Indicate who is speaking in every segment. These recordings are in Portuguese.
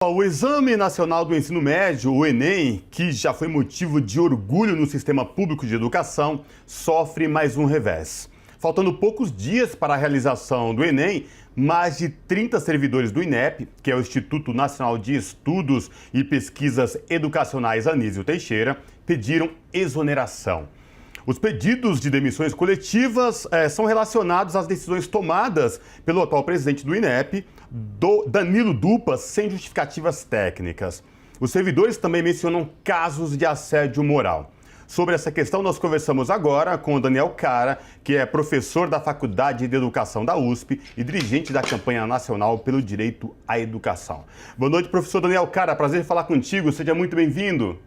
Speaker 1: O Exame Nacional do Ensino Médio, o Enem, que já foi motivo de orgulho no sistema público de educação, sofre mais um revés. Faltando poucos dias para a realização do Enem, mais de 30 servidores do INEP, que é o Instituto Nacional de Estudos e Pesquisas Educacionais Anísio Teixeira, pediram exoneração. Os pedidos de demissões coletivas são relacionados às decisões tomadas pelo atual presidente do INEP, Danilo Dupas, sem justificativas técnicas. Os servidores também mencionam casos de assédio moral. Sobre essa questão, nós conversamos agora com o Daniel Cara, que é professor da Faculdade de Educação da USP e dirigente da campanha nacional pelo direito à educação. Boa noite, professor Daniel Cara. Prazer em falar contigo. Seja muito bem-vindo.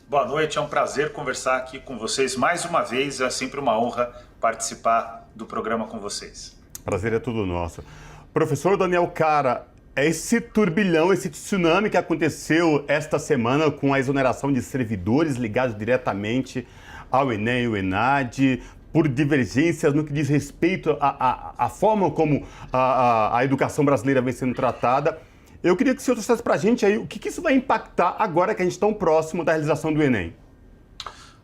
Speaker 2: Boa noite, é um prazer conversar aqui com vocês mais uma vez. É sempre uma honra participar do programa com vocês.
Speaker 1: Prazer é todo nosso. Professor Daniel Cara, esse turbilhão, esse tsunami que aconteceu esta semana com a exoneração de servidores ligados diretamente ao Enem e o ENAD, por divergências no que diz respeito à forma como a educação brasileira vem sendo tratada. Eu queria que o senhor trouxesse para a gente aí o que isso vai impactar agora que a gente está tão próximo da realização do Enem.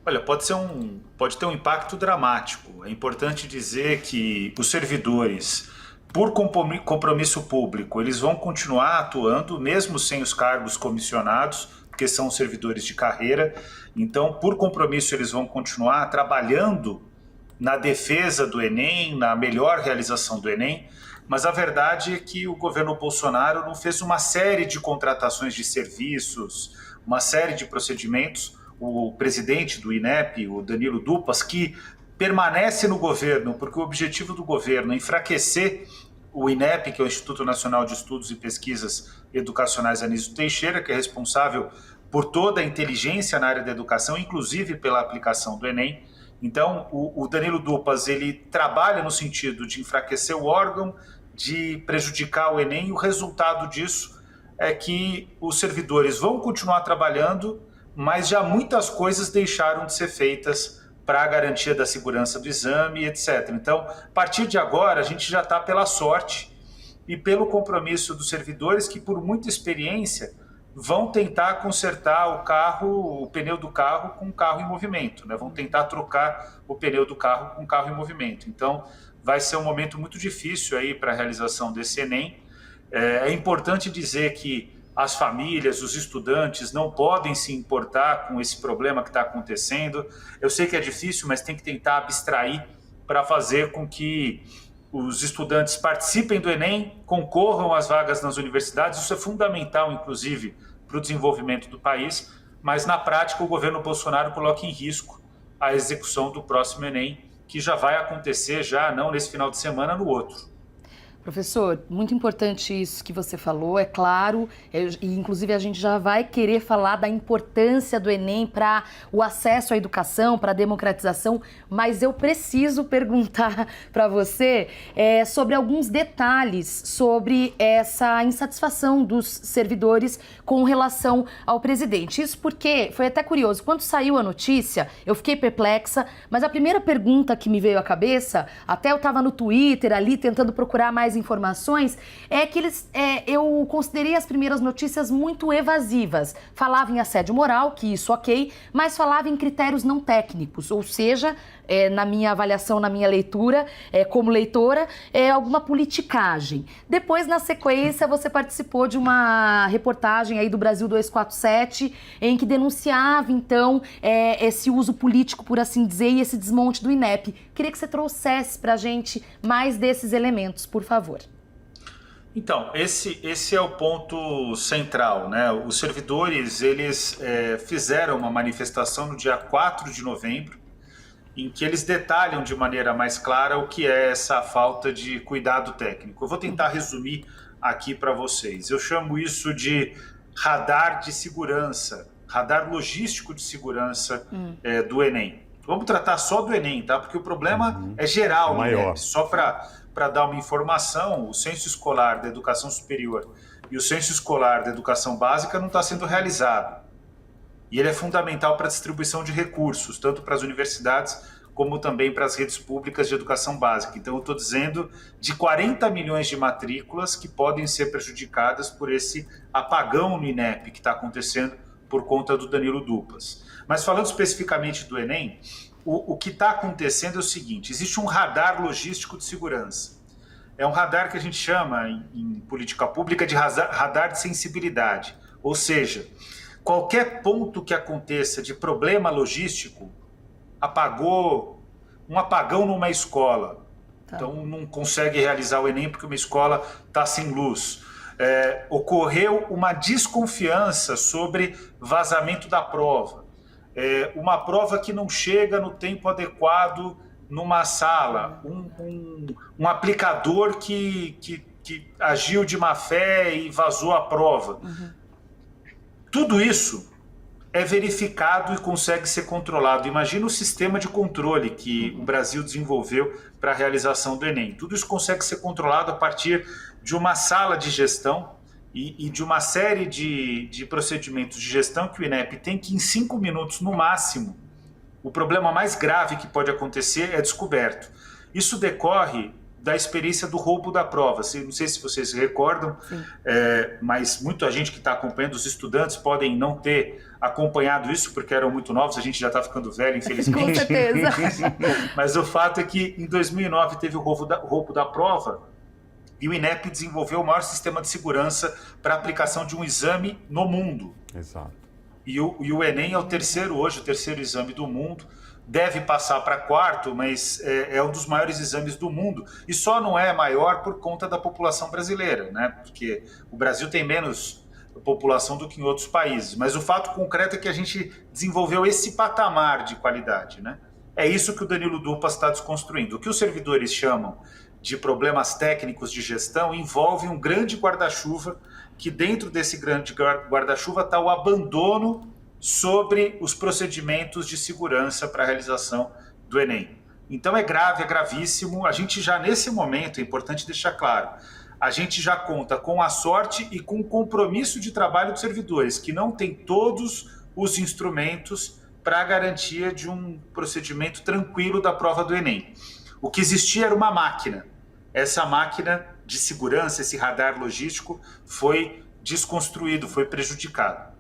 Speaker 2: Olha, pode ter um impacto dramático. É importante dizer que os servidores, por compromisso público, eles vão continuar atuando, mesmo sem os cargos comissionados, porque são servidores de carreira. Então, por compromisso, eles vão continuar trabalhando na defesa do Enem, na melhor realização do Enem. Mas a verdade é que o governo Bolsonaro não fez uma série de contratações de serviços, uma série de procedimentos. O presidente do INEP, o Danilo Dupas, que permanece no governo, porque o objetivo do governo é enfraquecer o INEP, que é o Instituto Nacional de Estudos e Pesquisas Educacionais Anísio Teixeira, que é responsável por toda a inteligência na área da educação, inclusive pela aplicação do Enem. Então, o Danilo Dupas, ele trabalha no sentido de enfraquecer o órgão, de prejudicar o Enem, e o resultado disso é que os servidores vão continuar trabalhando, mas já muitas coisas deixaram de ser feitas para a garantia da segurança do exame, etc. Então, a partir de agora, a gente já está pela sorte e pelo compromisso dos servidores que, por muita experiência, vão tentar consertar o pneu do carro com o carro em movimento, né? Vão tentar trocar o pneu do carro com o carro em movimento. Então, vai ser um momento muito difícil aí para a realização desse Enem. É importante dizer que as famílias, os estudantes não podem se importar com esse problema que está acontecendo. Eu sei que é difícil, mas tem que tentar abstrair para fazer com que os estudantes participem do Enem, concorram às vagas nas universidades. Isso é fundamental, inclusive, para o desenvolvimento do país, mas na prática o governo Bolsonaro coloca em risco a execução do próximo Enem, que já vai acontecer, já não nesse final de semana, no outro.
Speaker 3: Professor, muito importante isso que você falou, é claro, e inclusive a gente já vai querer falar da importância do Enem para o acesso à educação, para a democratização, mas eu preciso perguntar para você sobre alguns detalhes sobre essa insatisfação dos servidores com relação ao presidente. Isso porque foi até curioso, quando saiu a notícia, eu fiquei perplexa, mas a primeira pergunta que me veio à cabeça, até eu estava no Twitter ali tentando procurar mais informações, é que eu considerei as primeiras notícias muito evasivas. Falava em assédio moral, que isso ok, mas falava em critérios não técnicos, ou seja, na minha avaliação, na minha leitura, como leitora, alguma politicagem. Depois, na sequência, você participou de uma reportagem aí do Brasil 247, em que denunciava, então, esse uso político, por assim dizer, e esse desmonte do INEP. Queria que você trouxesse para a gente mais desses elementos, por favor.
Speaker 2: Então, esse é o ponto central, né? Os servidores, eles fizeram uma manifestação no dia 4 de novembro, em que eles detalham de maneira mais clara o que é essa falta de cuidado técnico. Eu vou tentar resumir aqui para vocês. Eu chamo isso de radar de segurança, radar logístico de segurança do Enem. Vamos tratar só do Enem, tá? Porque o problema é geral, né? Só para dar uma informação, o Censo Escolar da Educação Superior e o Censo Escolar da Educação Básica não está sendo realizado. E ele é fundamental para a distribuição de recursos, tanto para as universidades como também para as redes públicas de educação básica. Então, eu estou dizendo de 40 milhões de matrículas que podem ser prejudicadas por esse apagão no INEP que está acontecendo por conta do Danilo Dupas. Mas falando especificamente do Enem, o que está acontecendo é o seguinte: existe um radar logístico de segurança. É um radar que a gente chama, em política pública, de radar de sensibilidade. Ou seja, qualquer ponto que aconteça de problema logístico, um apagão numa escola, então não consegue realizar o Enem porque uma escola está sem luz. Ocorreu uma desconfiança sobre vazamento da prova. Uma prova que não chega no tempo adequado numa sala, um aplicador que agiu de má fé e vazou a prova. Tudo isso é verificado e consegue ser controlado. Imagina o sistema de controle que o Brasil desenvolveu para a realização do Enem. Tudo isso consegue ser controlado a partir de uma sala de gestão e de uma série de procedimentos de gestão que o INEP tem, que em 5 minutos, no máximo, o problema mais grave que pode acontecer é descoberto. Isso decorre da experiência do roubo da prova. Não sei se vocês se recordam, mas muita gente que está acompanhando, os estudantes podem não ter acompanhado isso porque eram muito novos, a gente já está ficando velho, infelizmente.
Speaker 3: Com certeza.
Speaker 2: Mas o fato é que em 2009 teve o roubo da prova e o INEP desenvolveu o maior sistema de segurança para a aplicação de um exame no mundo.
Speaker 1: Exato.
Speaker 2: E o Enem é o terceiro exame do mundo, deve passar para quarto, mas é um dos maiores exames do mundo. E só não é maior por conta da população brasileira, né? Porque o Brasil tem menos população do que em outros países. Mas o fato concreto é que a gente desenvolveu esse patamar de qualidade, né? É isso que o Danilo Dupas está desconstruindo. O que os servidores chamam de problemas técnicos de gestão envolve um grande guarda-chuva, que dentro desse grande guarda-chuva está o abandono sobre os procedimentos de segurança para a realização do Enem. Então é grave, é gravíssimo. A gente já nesse momento, é importante deixar claro, a gente já conta com a sorte e com o compromisso de trabalho dos servidores, que não tem todos os instrumentos para a garantia de um procedimento tranquilo da prova do Enem. O que existia era uma máquina. Essa máquina de segurança, esse radar logístico, foi desconstruído, foi prejudicado.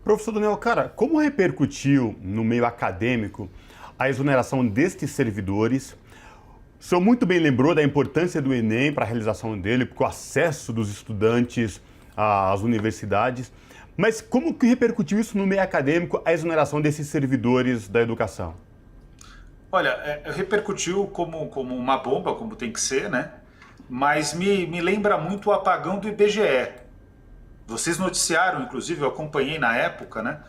Speaker 1: Professor Daniel, como repercutiu no meio acadêmico a exoneração destes servidores? O senhor muito bem lembrou da importância do Enem para a realização dele, para o acesso dos estudantes às universidades. Mas como que repercutiu isso no meio acadêmico, a exoneração desses servidores da educação?
Speaker 2: Olha, repercutiu como uma bomba, como tem que ser, né? Mas me lembra muito o apagão do IBGE. Vocês noticiaram, inclusive, eu acompanhei na época, né?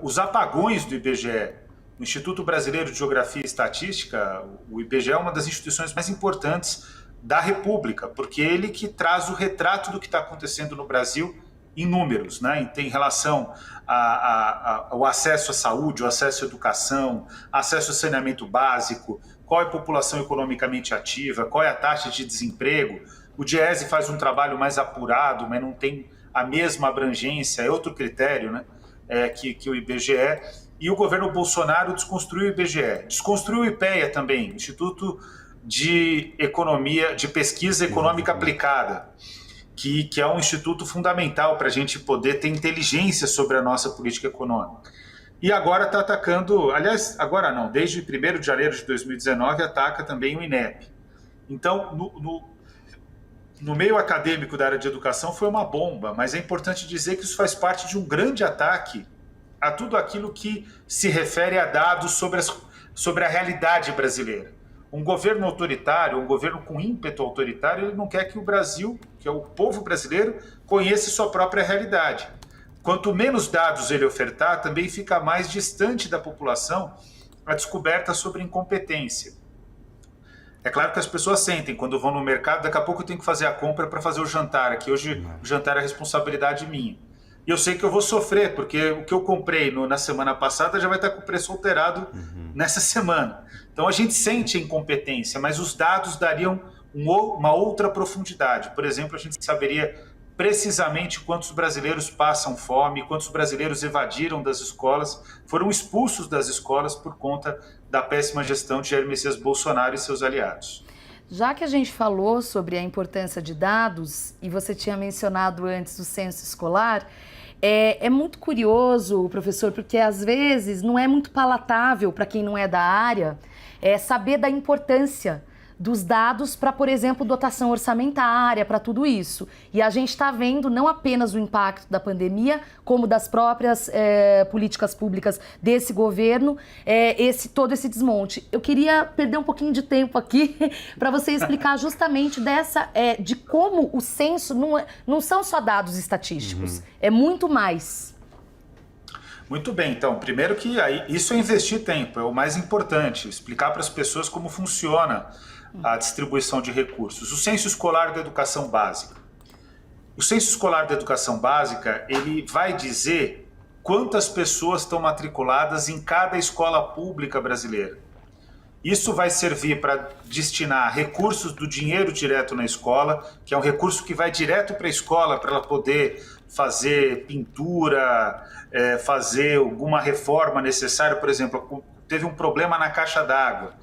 Speaker 2: Os apagões do IBGE. O Instituto Brasileiro de Geografia e Estatística, o IBGE, é uma das instituições mais importantes da República, porque ele que traz o retrato do que está acontecendo no Brasil em números, né? Tem relação ao acesso à saúde, ao acesso à educação, acesso ao saneamento básico, qual é a população economicamente ativa, qual é a taxa de desemprego. O DIEESE faz um trabalho mais apurado, mas não tem a mesma abrangência, é outro critério, né? Que o IBGE. E o governo Bolsonaro desconstruiu o IBGE, desconstruiu o IPEA também, Instituto de Pesquisa Econômica Aplicada, que é um instituto fundamental para a gente poder ter inteligência sobre a nossa política econômica. E agora está atacando, aliás, agora não, desde 1º de janeiro de 2019 ataca também o INEP. Então, no meio acadêmico da área de educação foi uma bomba, mas é importante dizer que isso faz parte de um grande ataque a tudo aquilo que se refere a dados sobre a realidade brasileira. Um governo autoritário, um governo com ímpeto autoritário, ele não quer que o Brasil, que é o povo brasileiro, conheça sua própria realidade. Quanto menos dados ele ofertar, também fica mais distante da população a descoberta sobre incompetência. É claro que as pessoas sentem, quando vão no mercado, daqui a pouco eu tenho que fazer a compra para fazer o jantar, aqui hoje o jantar é responsabilidade minha. E eu sei que eu vou sofrer, porque o que eu comprei na semana passada já vai estar com o preço alterado nessa semana. Então a gente sente a incompetência, mas os dados dariam uma outra profundidade. Por exemplo, a gente saberia precisamente quantos brasileiros passam fome, quantos brasileiros evadiram das escolas, foram expulsos das escolas por conta da péssima gestão de Jair Messias Bolsonaro e seus aliados.
Speaker 3: Já que a gente falou sobre a importância de dados, e você tinha mencionado antes o censo escolar, é muito curioso, professor, porque às vezes não é muito palatável para quem não é da área saber da importância dos dados para, por exemplo, dotação orçamentária, para tudo isso. E a gente está vendo não apenas o impacto da pandemia, como das próprias políticas públicas desse governo, todo esse desmonte. Eu queria perder um pouquinho de tempo aqui para você explicar justamente de como o censo não são só dados estatísticos, é muito mais.
Speaker 2: Muito bem, então, primeiro que isso é investir tempo, é o mais importante, explicar para as pessoas como funciona a distribuição de recursos. O Censo Escolar da Educação Básica. O Censo Escolar da Educação Básica, ele vai dizer quantas pessoas estão matriculadas em cada escola pública brasileira. Isso vai servir para destinar recursos do dinheiro direto na escola, que é um recurso que vai direto para a escola para ela poder fazer pintura, fazer alguma reforma necessária. Por exemplo, teve um problema na caixa d'água.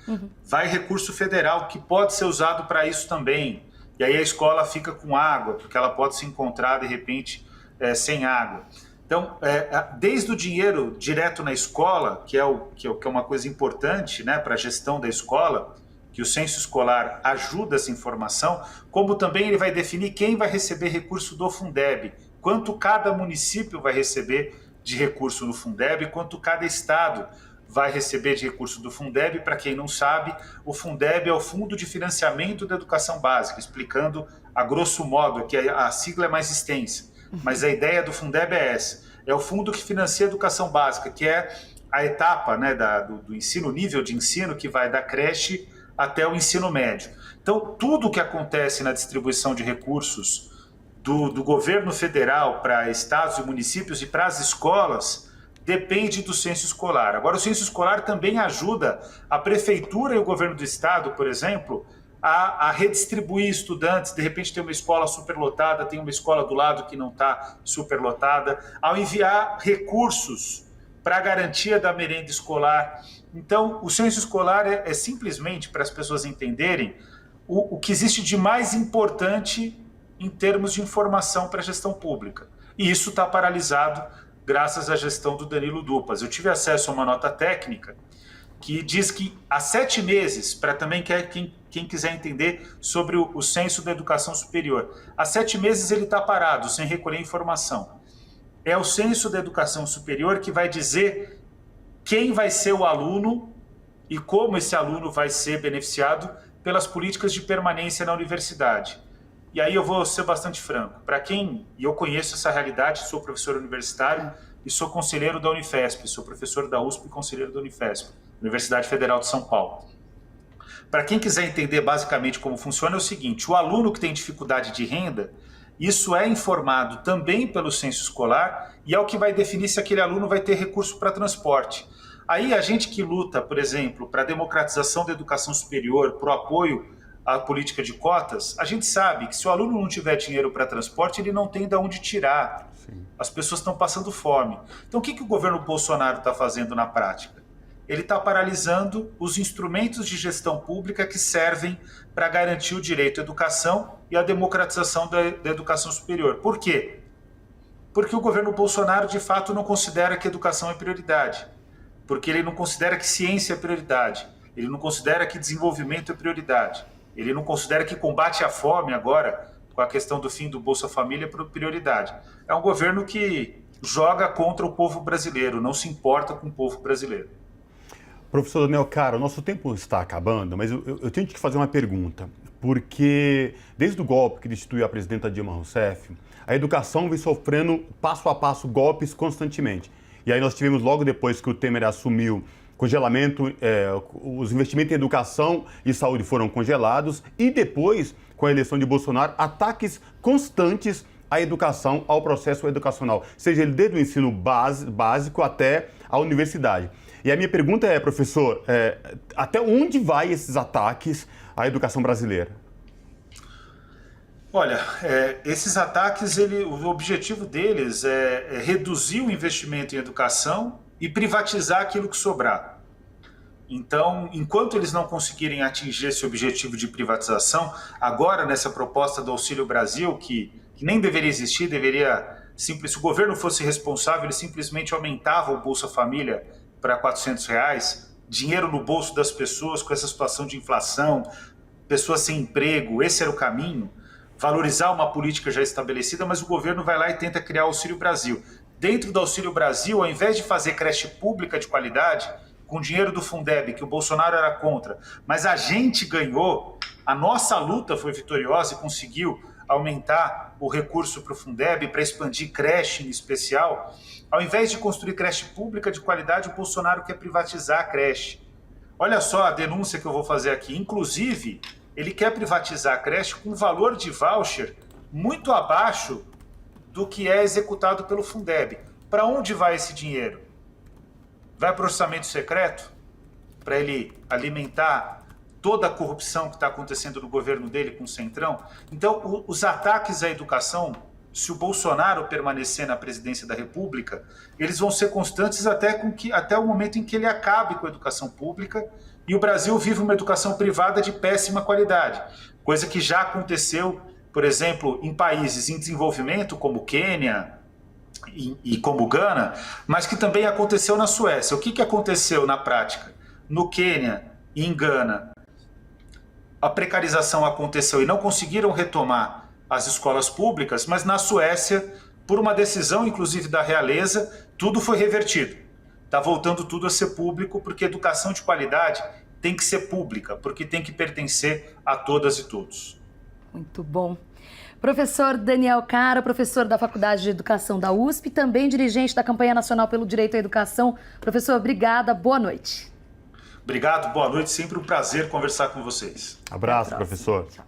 Speaker 2: Vai recurso federal que pode ser usado para isso também. E aí a escola fica com água, porque ela pode se encontrar, de repente, sem água. Então, desde o dinheiro direto na escola, que é uma coisa importante, né, para a gestão da escola, que o censo escolar ajuda essa informação, como também ele vai definir quem vai receber recurso do Fundeb, quanto cada município vai receber de recurso do Fundeb, quanto cada estado vai receber de recurso do Fundeb. Para quem não sabe, o Fundeb é o Fundo de Financiamento da Educação Básica, explicando a grosso modo, que a sigla é mais extensa, mas a ideia do Fundeb é essa. É o fundo que financia a educação básica, que é a etapa, né, do ensino, nível de ensino que vai da creche até o ensino médio. Então, tudo o que acontece na distribuição de recursos do governo federal para estados e municípios e para as escolas depende do censo escolar. Agora, o censo escolar também ajuda a prefeitura e o governo do estado, por exemplo, a redistribuir estudantes. De repente tem uma escola superlotada, tem uma escola do lado que não está superlotada, ao enviar recursos para a garantia da merenda escolar. Então, o censo escolar é simplesmente, para as pessoas entenderem, o que existe de mais importante em termos de informação para a gestão pública. E isso está paralisado graças à gestão do Danilo Dupas. Eu tive acesso a uma nota técnica que diz que há 7 meses, para também quem quiser entender sobre o censo da educação superior, há 7 meses ele está parado, sem recolher informação. É o censo da educação superior que vai dizer quem vai ser o aluno e como esse aluno vai ser beneficiado pelas políticas de permanência na universidade. E aí eu vou ser bastante franco. E eu conheço essa realidade, sou professor universitário e sou conselheiro da Unifesp, sou professor da USP e conselheiro da Unifesp, Universidade Federal de São Paulo. Para quem quiser entender basicamente como funciona, é o seguinte: o aluno que tem dificuldade de renda, isso é informado também pelo censo escolar e é o que vai definir se aquele aluno vai ter recurso para transporte. Aí a gente que luta, por exemplo, para a democratização da educação superior, para o apoio à política de cotas, a gente sabe que se o aluno não tiver dinheiro para transporte, ele não tem de onde tirar. Sim. As pessoas estão passando fome. Então o que o governo Bolsonaro está fazendo na prática? Ele está paralisando os instrumentos de gestão pública que servem para garantir o direito à educação e a democratização da educação superior. Por quê? Porque o governo Bolsonaro, de fato, não considera que educação é prioridade. Porque ele não considera que ciência é prioridade. Ele não considera que desenvolvimento é prioridade. Ele não considera que combate à fome agora, com a questão do fim do Bolsa Família, é prioridade. É um governo que joga contra o povo brasileiro, não se importa com o povo brasileiro.
Speaker 1: Professor Daniel Caro, nosso tempo está acabando, mas eu tenho que te fazer uma pergunta, porque desde o golpe que destituiu a presidenta Dilma Rousseff, a educação vem sofrendo passo a passo golpes constantemente. E aí nós tivemos logo depois que o Temer assumiu congelamento, os investimentos em educação e saúde foram congelados e depois, com a eleição de Bolsonaro, ataques constantes à educação, ao processo educacional, seja ele desde o ensino básico até a universidade. E a minha pergunta é, professor, até onde vai esses ataques à educação brasileira?
Speaker 2: Olha, esses ataques, o objetivo deles é reduzir o investimento em educação e privatizar aquilo que sobrar. Então, enquanto eles não conseguirem atingir esse objetivo de privatização, agora nessa proposta do Auxílio Brasil, que nem deveria existir, se o governo fosse responsável, ele simplesmente aumentava o Bolsa Família para R$400, dinheiro no bolso das pessoas com essa situação de inflação, pessoas sem emprego, esse era o caminho, valorizar uma política já estabelecida, mas o governo vai lá e tenta criar o Auxílio Brasil. Dentro do Auxílio Brasil, ao invés de fazer creche pública de qualidade, com dinheiro do Fundeb, que o Bolsonaro era contra, mas a gente ganhou, a nossa luta foi vitoriosa e conseguiu aumentar o recurso para o Fundeb, para expandir creche em especial. Ao invés de construir creche pública de qualidade, o Bolsonaro quer privatizar a creche. Olha só a denúncia que eu vou fazer aqui. Inclusive, ele quer privatizar a creche com um valor de voucher muito abaixo do que é executado pelo Fundeb. Para onde vai esse dinheiro? Vai para o orçamento secreto? Para ele alimentar toda a corrupção que está acontecendo no governo dele com o Centrão? Então, os ataques à educação, se o Bolsonaro permanecer na presidência da República, eles vão ser constantes até o momento em que ele acabe com a educação pública e o Brasil vive uma educação privada de péssima qualidade, coisa que já aconteceu, por exemplo, em países em desenvolvimento como Quênia e como Gana, mas que também aconteceu na Suécia. O que aconteceu na prática? No Quênia e em Gana, a precarização aconteceu e não conseguiram retomar as escolas públicas, mas na Suécia, por uma decisão inclusive da realeza, tudo foi revertido. Está voltando tudo a ser público, porque educação de qualidade tem que ser pública, porque tem que pertencer a todas e todos.
Speaker 3: Muito bom. Professor Daniel Caro, professor da Faculdade de Educação da USP, também dirigente da Campanha Nacional pelo Direito à Educação. Professor, obrigada, boa noite.
Speaker 2: Obrigado, boa noite, sempre um prazer conversar com vocês.
Speaker 1: Abraço, professor.
Speaker 3: Tchau.